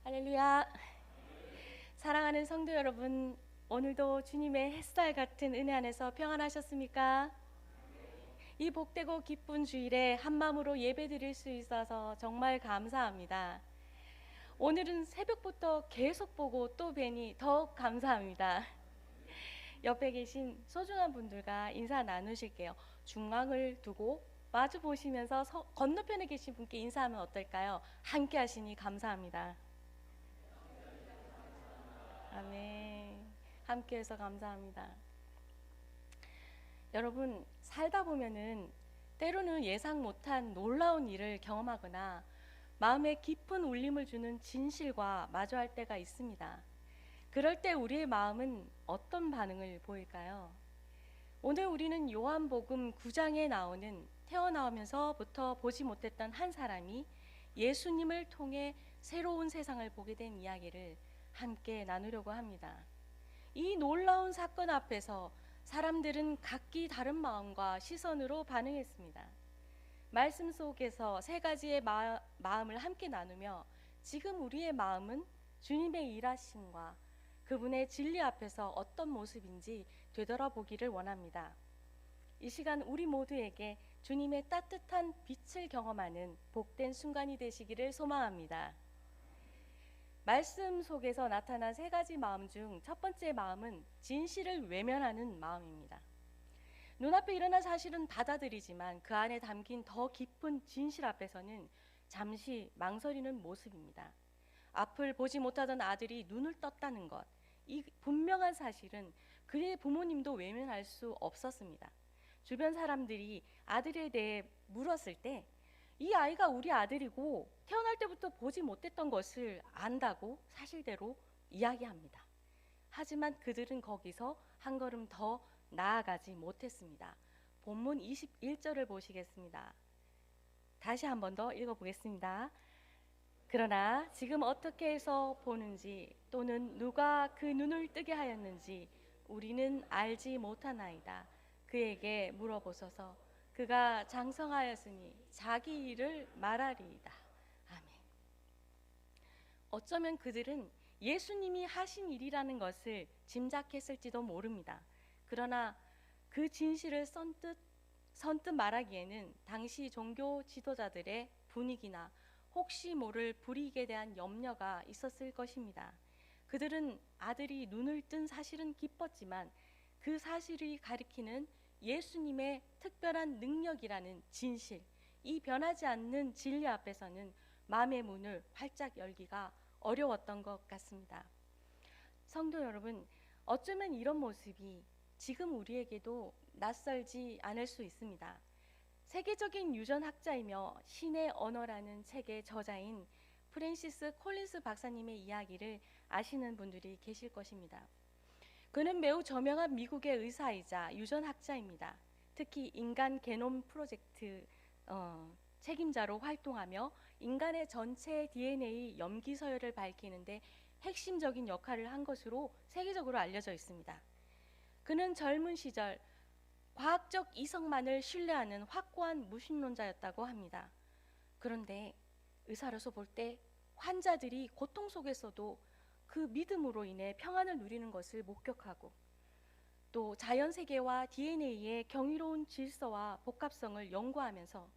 할렐루야. 사랑하는 성도 여러분, 오늘도 주님의 햇살 같은 은혜 안에서 평안하셨습니까? 이 복되고 기쁜 주일에 한마음으로 예배드릴 수 있어서 정말 감사합니다. 오늘은 새벽부터 계속 보고 또 뵈니 더욱 감사합니다. 옆에 계신 소중한 분들과 인사 나누실게요. 중앙을 두고 마주 보시면서 건너편에 계신 분께 인사하면 어떨까요? 함께 하시니 감사합니다. 아멘. 함께해서 감사합니다. 여러분, 살다 보면은 때로는 예상 못한 놀라운 일을 경험하거나 마음에 깊은 울림을 주는 진실과 마주할 때가 있습니다. 그럴 때 우리의 마음은 어떤 반응을 보일까요? 오늘 우리는 요한복음 9장에 나오는 태어나오면서부터 보지 못했던 한 사람이 예수님을 통해 새로운 세상을 보게 된 이야기를 함께 나누려고 합니다. 이 놀라운 사건 앞에서 사람들은 각기 다른 마음과 시선으로 반응했습니다. 말씀 속에서 세 가지의 마음을 함께 나누며 지금 우리의 마음은 주님의 일하심과 그분의 진리 앞에서 어떤 모습인지 되돌아보기를 원합니다. 이 시간 우리 모두에게 주님의 따뜻한 빛을 경험하는 복된 순간이 되시기를 소망합니다. 말씀 속에서 나타난 세 가지 마음 중 첫 번째 마음은 진실을 외면하는 마음입니다. 눈앞에 일어난 사실은 받아들이지만 그 안에 담긴 더 깊은 진실 앞에서는 잠시 망설이는 모습입니다. 앞을 보지 못하던 아들이 눈을 떴다는 것, 이 분명한 사실은 그의 부모님도 외면할 수 없었습니다. 주변 사람들이 아들에 대해 물었을 때 이 아이가 우리 아들이고 태어날 때부터 보지 못했던 것을 안다고 사실대로 이야기합니다. 하지만 그들은 거기서 한 걸음 더 나아가지 못했습니다. 본문 21절을 보시겠습니다. 다시 한 번 더 읽어보겠습니다. 그러나 지금 어떻게 해서 보는지 또는 누가 그 눈을 뜨게 하였는지 우리는 알지 못하나이다. 그에게 물어보소서. 그가 장성하였으니 자기 일을 말하리이다. 아멘. 어쩌면 그들은 예수님이 하신 일이라는 것을 짐작했을지도 모릅니다. 그러나 그 진실을 선뜻 말하기에는 당시 종교 지도자들의 분위기나 혹시 모를 불이익에 대한 염려가 있었을 것입니다. 그들은 아들이 눈을 뜬 사실은 기뻤지만 그 사실이 가리키는 예수님의 특별한 능력이라는 진실, 이 변하지 않는 진리 앞에서는 마음의 문을 활짝 열기가 어려웠던 것 같습니다. 성도 여러분, 어쩌면 이런 모습이 지금 우리에게도 낯설지 않을 수 있습니다. 세계적인 유전학자이며 신의 언어라는 책의 저자인 프랜시스 콜린스 박사님의 이야기를 아시는 분들이 계실 것입니다. 그는 매우 저명한 미국의 의사이자 유전학자입니다. 특히 인간 게놈 프로젝트 책임자로 활동하며 인간의 전체 DNA 염기 서열을 밝히는데 핵심적인 역할을 한 것으로 세계적으로 알려져 있습니다. 그는 젊은 시절 과학적 이성만을 신뢰하는 확고한 무신론자였다고 합니다. 그런데 의사로서 볼 때 환자들이 고통 속에서도 그 믿음으로 인해 평안을 누리는 것을 목격하고 또 자연세계와 DNA의 경이로운 질서와 복합성을 연구하면서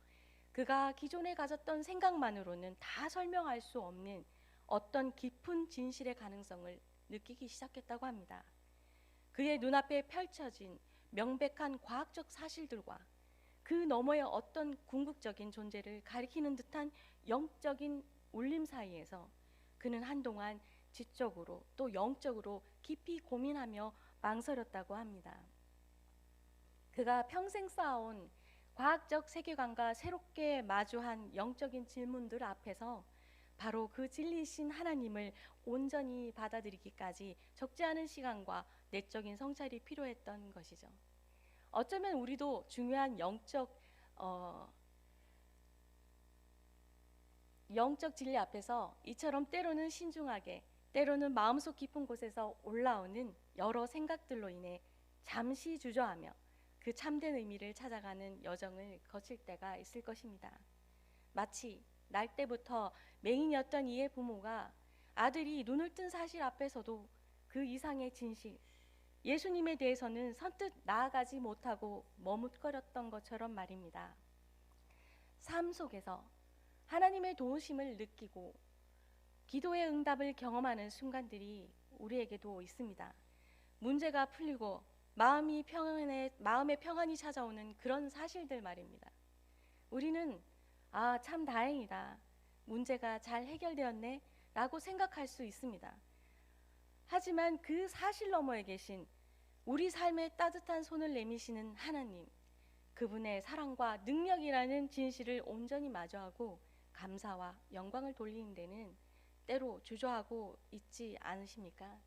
그가 기존에 가졌던 생각만으로는 다 설명할 수 없는 어떤 깊은 진실의 가능성을 느끼기 시작했다고 합니다. 그의 눈앞에 펼쳐진 명백한 과학적 사실들과 그 너머의 어떤 궁극적인 존재를 가리키는 듯한 영적인 울림 사이에서 그는 한동안 지적으로 또 영적으로 깊이 고민하며 망설였다고 합니다. 그가 평생 쌓아온 과학적 세계관과 새롭게 마주한 영적인 질문들 앞에서 바로 그 진리이신 하나님을 온전히 받아들이기까지 적지 않은 시간과 내적인 성찰이 필요했던 것이죠. 어쩌면 우리도 중요한 영적 진리 앞에서 이처럼 때로는 신중하게 때로는 마음속 깊은 곳에서 올라오는 여러 생각들로 인해 잠시 주저하며 그 참된 의미를 찾아가는 여정을 거칠 때가 있을 것입니다. 마치 날 때부터 맹인이었던 이의 부모가 아들이 눈을 뜬 사실 앞에서도 그 이상의 진실, 예수님에 대해서는 선뜻 나아가지 못하고 머뭇거렸던 것처럼 말입니다. 삶 속에서 하나님의 도우심을 느끼고 기도의 응답을 경험하는 순간들이 우리에게도 있습니다. 문제가 풀리고 마음의 평안이 찾아오는 그런 사실들 말입니다. 우리는 참 다행이다. 문제가 잘 해결되었네 라고 생각할 수 있습니다. 하지만 그 사실 너머에 계신 우리 삶에 따뜻한 손을 내미시는 하나님, 그분의 사랑과 능력이라는 진실을 온전히 마주하고 감사와 영광을 돌리는 데는 때로 주저하고 있지 않으십니까?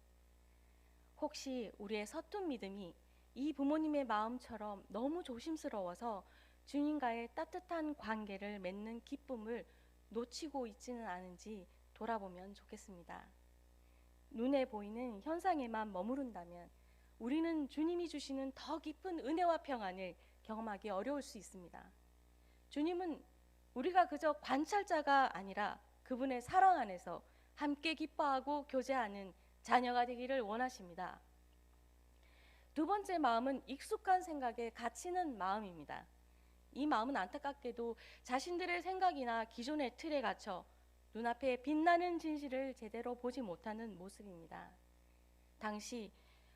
혹시 우리의 서툰 믿음이 이 부모님의 마음처럼 너무 조심스러워서 주님과의 따뜻한 관계를 맺는 기쁨을 놓치고 있지는 않은지 돌아보면 좋겠습니다. 눈에 보이는 현상에만 머무른다면 우리는 주님이 주시는 더 깊은 은혜와 평안을 경험하기 어려울 수 있습니다. 주님은 우리가 그저 관찰자가 아니라 그분의 사랑 안에서 함께 기뻐하고 교제하는 자녀가 되기를 원하십니다. 두 번째 마음은 익숙한 생각에 갇히는 마음입니다. 이 마음은 안타깝게도 자신들의 생각이나 기존의 틀에 갇혀 눈앞에 빛나는 진실을 제대로 보지 못하는 모습입니다. 당시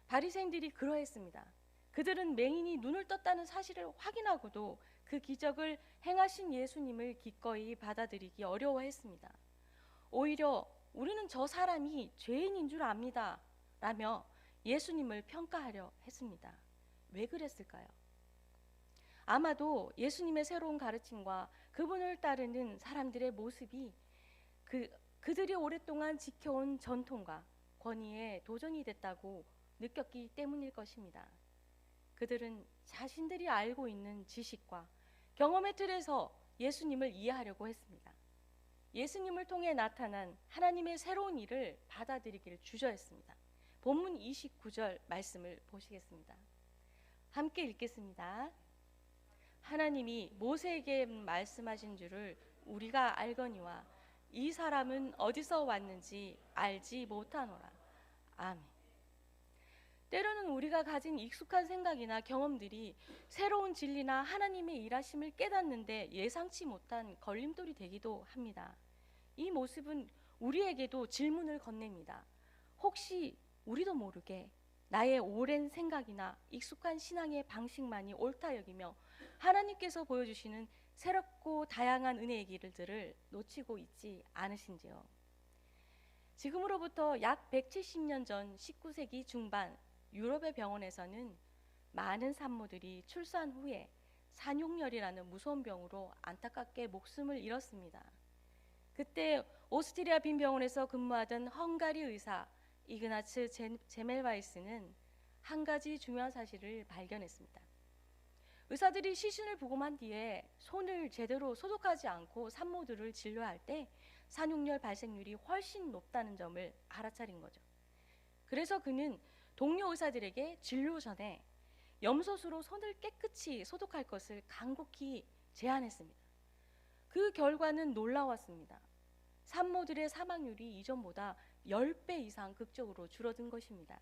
바리새인들이 그러했습니다. 그들은 맹인이 눈을 떴다는 사실을 확인하고도 그 기적을 행하신 예수님을 기꺼이 받아들이기 어려워했습니다. 오히려 우리는 저 사람이 죄인인 줄 압니다 라며 예수님을 평가하려 했습니다. 왜 그랬을까요? 아마도 예수님의 새로운 가르침과 그분을 따르는 사람들의 모습이 그들이 오랫동안 지켜온 전통과 권위에 도전이 됐다고 느꼈기 때문일 것입니다. 그들은 자신들이 알고 있는 지식과 경험의 틀에서 예수님을 이해하려고 했습니다. 예수님을 통해 나타난 하나님의 새로운 일을 받아들이기를 주저했습니다. 본문 29절 말씀을 보시겠습니다. 함께 읽겠습니다. 하나님이 모세에게 말씀하신 줄을 우리가 알거니와 이 사람은 어디서 왔는지 알지 못하노라. 아멘. 때로는 우리가 가진 익숙한 생각이나 경험들이 새로운 진리나 하나님의 일하심을 깨닫는데 예상치 못한 걸림돌이 되기도 합니다. 이 모습은 우리에게도 질문을 건넵니다. 혹시 우리도 모르게 나의 오랜 생각이나 익숙한 신앙의 방식만이 옳다 여기며 하나님께서 보여주시는 새롭고 다양한 은혜의 길들을 놓치고 있지 않으신지요? 지금으로부터 약 170년 전 19세기 중반 유럽의 병원에서는 많은 산모들이 출산 후에 산육열이라는 무서운 병으로 안타깝게 목숨을 잃었습니다. 그때 오스트리아 빈병원에서 근무하던 헝가리 의사 이그나츠 제멜바이스는 한 가지 중요한 사실을 발견했습니다. 의사들이 시신을 부검한 뒤에 손을 제대로 소독하지 않고 산모들을 진료할 때 산육열 발생률이 훨씬 높다는 점을 알아차린 거죠. 그래서 그는 동료 의사들에게 진료 전에 염소수로 손을 깨끗이 소독할 것을 간곡히 제안했습니다. 그 결과는 놀라웠습니다. 산모들의 사망률이 이전보다 10배 이상 극적으로 줄어든 것입니다.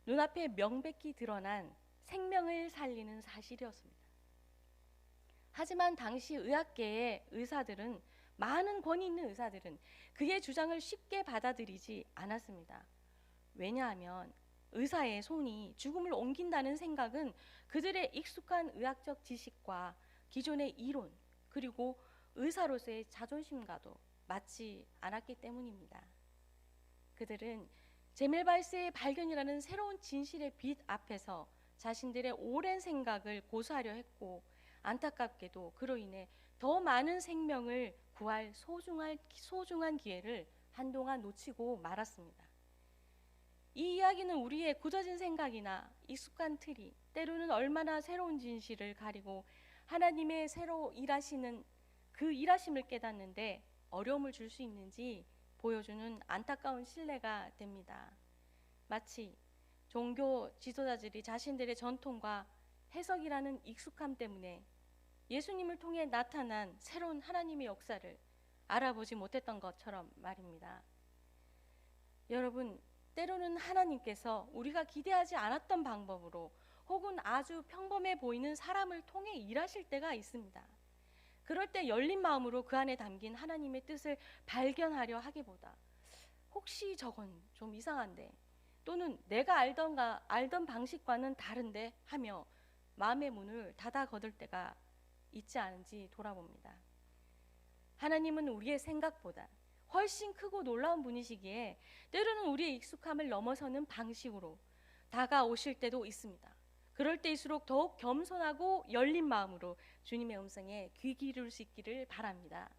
눈앞에 명백히 드러난 생명을 살리는 사실이었습니다. 하지만 당시 의학계의 의사들은, 많은 권위 있는 의사들은 그의 주장을 쉽게 받아들이지 않았습니다. 왜냐하면 의사의 손이 죽음을 옮긴다는 생각은 그들의 익숙한 의학적 지식과 기존의 이론, 그리고 의사로서의 자존심과도 맞지 않았기 때문입니다. 그들은 제멜바이스의 발견이라는 새로운 진실의 빛 앞에서 자신들의 오랜 생각을 고수하려 했고, 안타깝게도 그로 인해 더 많은 생명을 구할 소중한 기회를 한동안 놓치고 말았습니다. 이 이야기는 우리의 굳어진 생각이나 익숙한 틀이 때로는 얼마나 새로운 진실을 가리고 하나님의 새로 일하시는 그 일하심을 깨닫는데 어려움을 줄 수 있는지 보여주는 안타까운 신뢰가 됩니다. 마치 종교 지도자들이 자신들의 전통과 해석이라는 익숙함 때문에 예수님을 통해 나타난 새로운 하나님의 역사를 알아보지 못했던 것처럼 말입니다. 여러분, 때로는 하나님께서 우리가 기대하지 않았던 방법으로 혹은 아주 평범해 보이는 사람을 통해 일하실 때가 있습니다. 그럴 때 열린 마음으로 그 안에 담긴 하나님의 뜻을 발견하려 하기보다 혹시 저건 좀 이상한데 또는 내가 알던 방식과는 다른데 하며 마음의 문을 닫아 거둘 때가 있지 않은지 돌아봅니다. 하나님은 우리의 생각보다 훨씬 크고 놀라운 분이시기에 때로는 우리의 익숙함을 넘어서는 방식으로 다가오실 때도 있습니다. 그럴 때일수록 더욱 겸손하고 열린 마음으로 주님의 음성에 귀 기울일 수 있기를 바랍니다.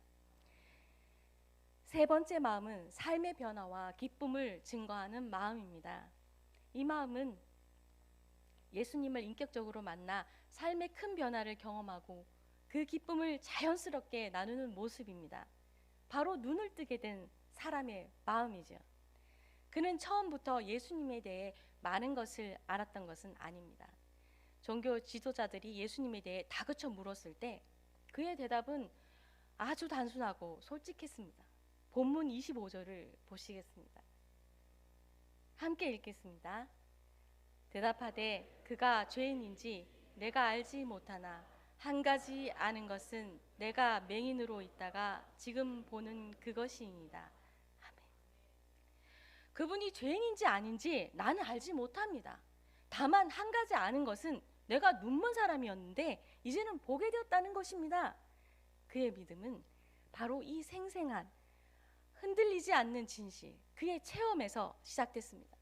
세 번째 마음은 삶의 변화와 기쁨을 증거하는 마음입니다. 이 마음은 예수님을 인격적으로 만나 삶의 큰 변화를 경험하고 그 기쁨을 자연스럽게 나누는 모습입니다. 바로 눈을 뜨게 된 사람의 마음이죠. 그는 처음부터 예수님에 대해 많은 것을 알았던 것은 아닙니다. 종교 지도자들이 예수님에 대해 다그쳐 물었을 때 그의 대답은 아주 단순하고 솔직했습니다. 본문 25절을 보시겠습니다. 함께 읽겠습니다. 대답하되 그가 죄인인지 내가 알지 못하나 한 가지 아는 것은 내가 맹인으로 있다가 지금 보는 그것이니이다. 아멘. 그분이 죄인인지 아닌지 나는 알지 못합니다. 다만 한 가지 아는 것은 내가 눈먼 사람이었는데 이제는 보게 되었다는 것입니다. 그의 믿음은 바로 이 생생한 흔들리지 않는 진실, 그의 체험에서 시작됐습니다.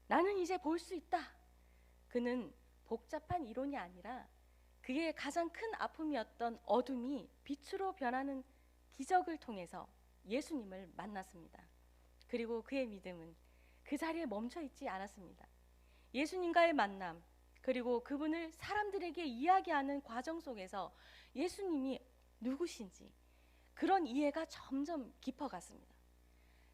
나는 이제 볼 수 있다. 그는 복잡한 이론이 아니라 그의 가장 큰 아픔이었던 어둠이 빛으로 변하는 기적을 통해서 예수님을 만났습니다. 그리고 그의 믿음은 그 자리에 멈춰 있지 않았습니다. 예수님과의 만남, 그리고 그분을 사람들에게 이야기하는 과정 속에서 예수님이 누구신지 그런 이해가 점점 깊어갔습니다.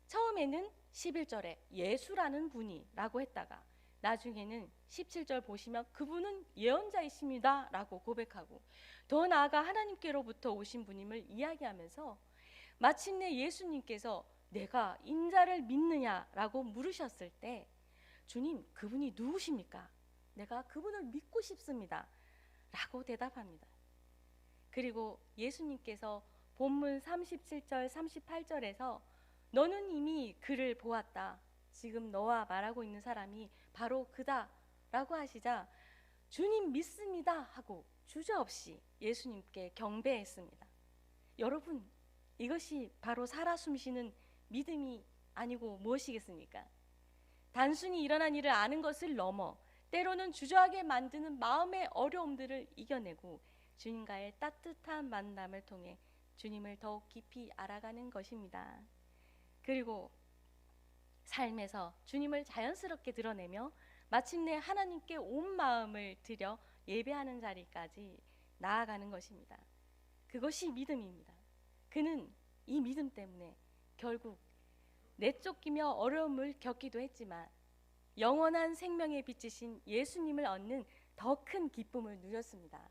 처음에는 11절에 예수라는 분이 라고 했다가 나중에는 17절 보시면 그분은 예언자이십니다 라고 고백하고 더 나아가 하나님께로부터 오신 분임을 이야기하면서 마침내 예수님께서 내가 인자를 믿느냐라고 물으셨을 때 주님, 그분이 누구십니까? 내가 그분을 믿고 싶습니다 라고 대답합니다. 그리고 예수님께서 본문 37절 38절에서 너는 이미 그를 보았다. 지금 너와 말하고 있는 사람이 바로 그다 라고 하시자 주님 믿습니다 하고 주저없이 예수님께 경배했습니다. 여러분, 이것이 바로 살아 숨쉬는 믿음이 아니고 무엇이겠습니까? 단순히 일어난 일을 아는 것을 넘어 때로는 주저하게 만드는 마음의 어려움들을 이겨내고 주님과의 따뜻한 만남을 통해 주님을 더욱 깊이 알아가는 것입니다. 그리고 삶에서 주님을 자연스럽게 드러내며 마침내 하나님께 온 마음을 들여 예배하는 자리까지 나아가는 것입니다. 그것이 믿음입니다. 그는 이 믿음 때문에 결국 내쫓기며 어려움을 겪기도 했지만 영원한 생명의 빛이신 예수님을 얻는 더 큰 기쁨을 누렸습니다.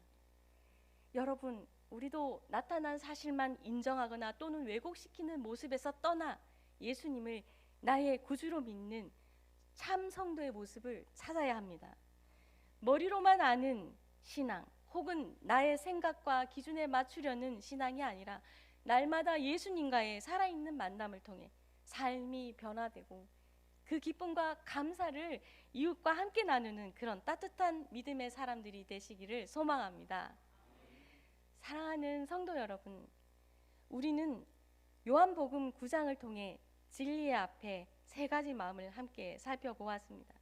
여러분, 우리도 나타난 사실만 인정하거나 또는 왜곡시키는 모습에서 떠나 예수님을 나의 구주로 믿는 참 성도의 모습을 찾아야 합니다. 머리로만 아는 신앙 혹은 나의 생각과 기준에 맞추려는 신앙이 아니라 날마다 예수님과의 살아있는 만남을 통해 삶이 변화되고 그 기쁨과 감사를 이웃과 함께 나누는 그런 따뜻한 믿음의 사람들이 되시기를 소망합니다. 사랑하는 성도 여러분, 우리는 요한복음 9장을 통해 진리의 앞에 세 가지 마음을 함께 살펴보았습니다.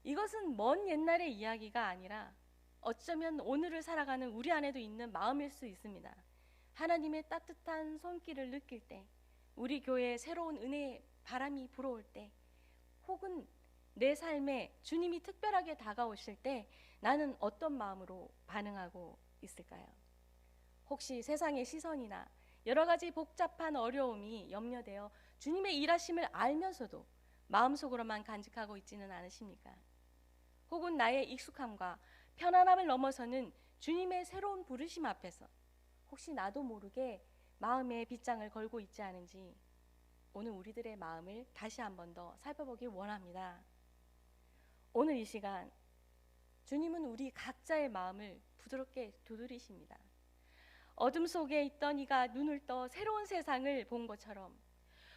이것은 먼 옛날의 이야기가 아니라 어쩌면 오늘을 살아가는 우리 안에도 있는 마음일 수 있습니다. 하나님의 따뜻한 손길을 느낄 때, 우리 교회에 새로운 은혜의 바람이 불어올 때, 혹은 내 삶에 주님이 특별하게 다가오실 때 나는 어떤 마음으로 반응하고 있을까요? 혹시 세상의 시선이나 여러 가지 복잡한 어려움이 염려되어 주님의 일하심을 알면서도 마음속으로만 간직하고 있지는 않으십니까? 혹은 나의 익숙함과 편안함을 넘어서는 주님의 새로운 부르심 앞에서 혹시 나도 모르게 마음의 빗장을 걸고 있지 않은지 오늘 우리들의 마음을 다시 한 번 더 살펴보기 원합니다. 오늘 이 시간 주님은 우리 각자의 마음을 부드럽게 두드리십니다. 어둠 속에 있던 이가 눈을 떠 새로운 세상을 본 것처럼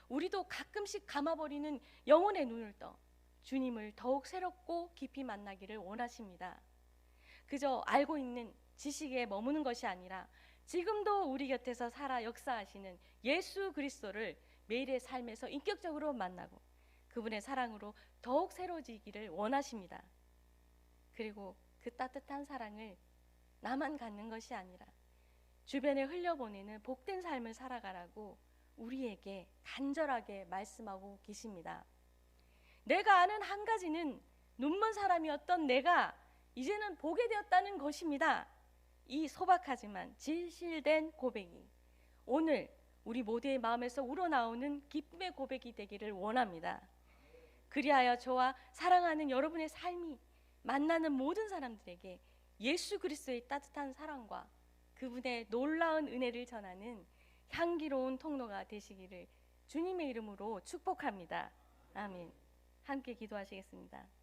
우리도 가끔씩 감아버리는 영혼의 눈을 떠 주님을 더욱 새롭고 깊이 만나기를 원하십니다. 그저 알고 있는 지식에 머무는 것이 아니라 지금도 우리 곁에서 살아 역사하시는 예수 그리스도를 매일의 삶에서 인격적으로 만나고 그분의 사랑으로 더욱 새로워지기를 원하십니다. 그리고 그 따뜻한 사랑을 나만 갖는 것이 아니라 주변에 흘려보내는 복된 삶을 살아가라고 우리에게 간절하게 말씀하고 계십니다. 내가 아는 한 가지는 눈먼 사람이었던 내가 이제는 보게 되었다는 것입니다. 이 소박하지만 진실된 고백이 오늘 우리 모두의 마음에서 우러나오는 기쁨의 고백이 되기를 원합니다. 그리하여 저와 사랑하는 여러분의 삶이 만나는 모든 사람들에게 예수 그리스도의 따뜻한 사랑과 그분의 놀라운 은혜를 전하는 향기로운 통로가 되시기를 주님의 이름으로 축복합니다. 아멘. 함께 기도하시겠습니다.